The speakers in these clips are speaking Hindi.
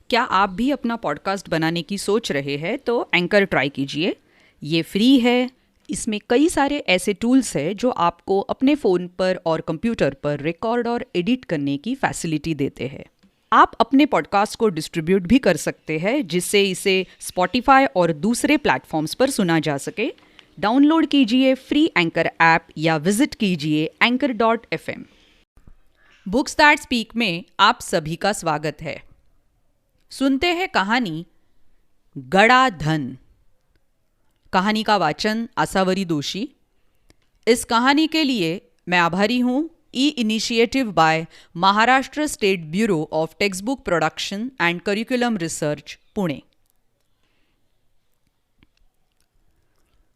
क्या आप भी अपना पॉडकास्ट बनाने की सोच रहे हैं तो एंकर ट्राई कीजिए। ये फ्री है। इसमें कई सारे ऐसे टूल्स हैं जो आपको अपने फ़ोन पर और कंप्यूटर पर रिकॉर्ड और एडिट करने की फैसिलिटी देते हैं। आप अपने पॉडकास्ट को डिस्ट्रीब्यूट भी कर सकते हैं जिससे इसे स्पॉटिफाई और दूसरे प्लेटफॉर्म्स पर सुना जा सके। डाउनलोड कीजिए फ्री एंकर ऐप या विजिट कीजिए anchor.fm। बुक्स दैट स्पीक में आप सभी का स्वागत है। सुनते हैं कहानी गड़ा धन। कहानी का वाचन आसावरी दोषी। इस कहानी के लिए मैं आभारी हूँ e initiative by Maharashtra State Bureau of Textbook Production and Curriculum Research, Pune.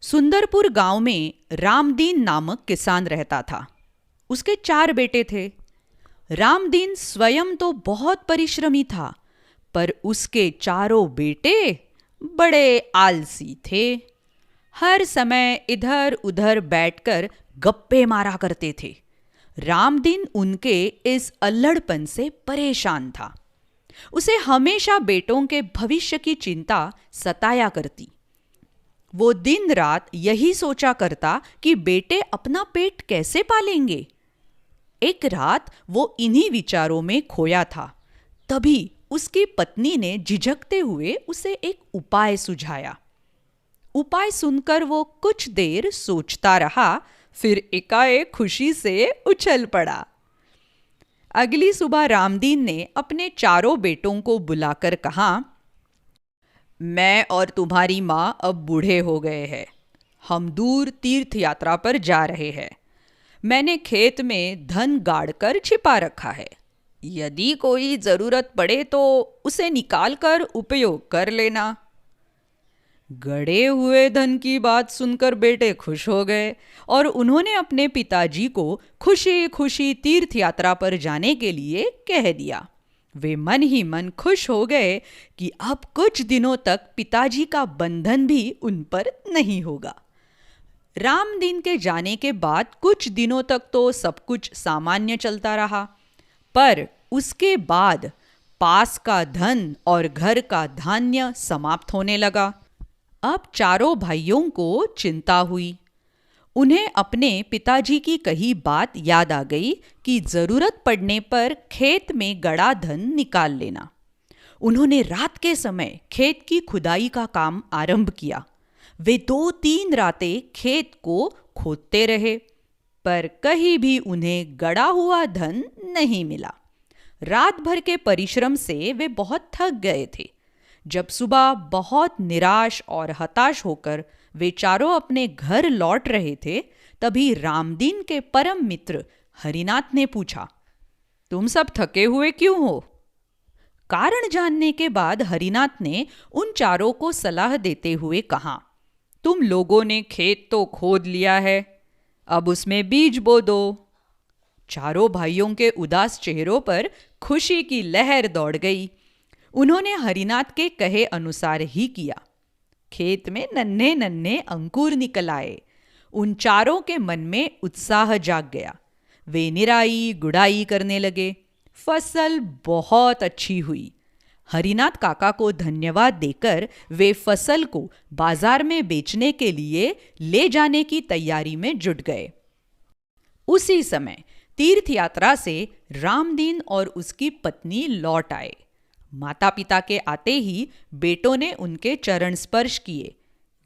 Sundarpur गांव में रामदीन नामक किसान रहता था। उसके 4 बेटे थे। रामदीन स्वयं तो बहुत परिश्रमी था, पर उसके चारों बेटे बड़े आलसी थे। हर समय इधर उधर बैठकर गप्पे मारा करते थे। रामदीन उनके इस अल्लड़पन से परेशान था। उसे हमेशा बेटों के भविष्य की चिंता सताया करती। वो दिन रात यही सोचा करता कि बेटे अपना पेट कैसे पालेंगे। एक रात वो इन्हीं विचारों में खोया था। तभी उसकी पत्नी ने झिझकते हुए उसे एक उपाय सुझाया। उपाय सुनकर वो कुछ देर सोचता रहा, फिर एकाएक खुशी से उछल पड़ा। अगली सुबह रामदीन ने अपने चारों बेटों को बुलाकर कहा, मैं और तुम्हारी माँ अब बूढ़े हो गए हैं। हम दूर तीर्थ यात्रा पर जा रहे हैं। मैंने खेत में धन गाड़कर छिपा रखा है। यदि कोई जरूरत पड़े तो उसे निकाल कर उपयोग कर लेना। गड़े हुए धन की बात सुनकर बेटे खुश हो गए और उन्होंने अपने पिताजी को खुशी खुशी तीर्थ यात्रा पर जाने के लिए कह दिया। वे मन ही मन खुश हो गए कि अब कुछ दिनों तक पिताजी का बंधन भी उन पर नहीं होगा। रामदीन के जाने के बाद कुछ दिनों तक तो सब कुछ सामान्य चलता रहा, पर उसके बाद पास का धन और घर का धान्य समाप्त होने लगा। अब चारों भाइयों को चिंता हुई। उन्हें अपने पिताजी की कही बात याद आ गई कि जरूरत पड़ने पर खेत में गड़ा धन निकाल लेना। उन्होंने रात के समय खेत की खुदाई का काम आरंभ किया। वे 2-3 रातें खेत को खोदते रहे, पर कहीं भी उन्हें गड़ा हुआ धन नहीं मिला। रात भर के परिश्रम से वे बहुत थक गए थे। जब सुबह बहुत निराश और हताश होकर वे चारों अपने घर लौट रहे थे, तभी रामदीन के परम मित्र हरिनाथ ने पूछा, तुम सब थके हुए क्यों हो? कारण जानने के बाद हरिनाथ ने उन चारों को सलाह देते हुए कहा, तुम लोगों ने खेत तो खोद लिया है, अब उसमें बीज बो दो। चारों भाइयों के उदास चेहरों पर खुशी की लहर दौड़ गई। उन्होंने हरिनाथ के कहे अनुसार ही किया। खेत में नन्हे नन्हे अंकुर निकल आए। उन चारों के मन में उत्साह जाग गया। वे निराई गुड़ाई करने लगे। फसल बहुत अच्छी हुई। हरिनाथ काका को धन्यवाद देकर वे फसल को बाजार में बेचने के लिए ले जाने की तैयारी में जुट गए। उसी समय तीर्थ यात्रा से रामदीन और उसकी पत्नी लौट आए। माता पिता के आते ही बेटों ने उनके चरण स्पर्श किए।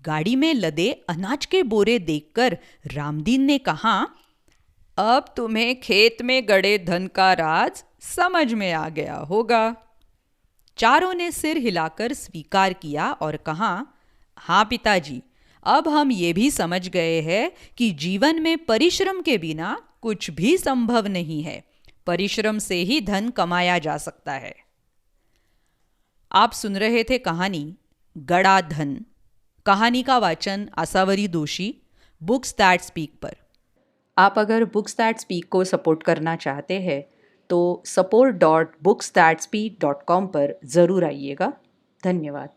गाड़ी में लदे अनाज के बोरे देखकर रामदीन ने कहा, अब तुम्हें खेत में गड़े धन का राज समझ में आ गया होगा। चारों ने सिर हिलाकर स्वीकार किया और कहा, हाँ पिताजी, अब हम ये भी समझ गए हैं कि जीवन में परिश्रम के बिना कुछ भी संभव नहीं है। परिश्रम से ही धन कमाया जा सकता है। आप सुन रहे थे कहानी गड़ा धन। कहानी का वाचन आसावरी दोषी, बुक्स दैट स्पीक पर। आप अगर बुक्स दैट स्पीक को सपोर्ट करना चाहते हैं तो support.booksthatspeak.com पर ज़रूर आइएगा। धन्यवाद।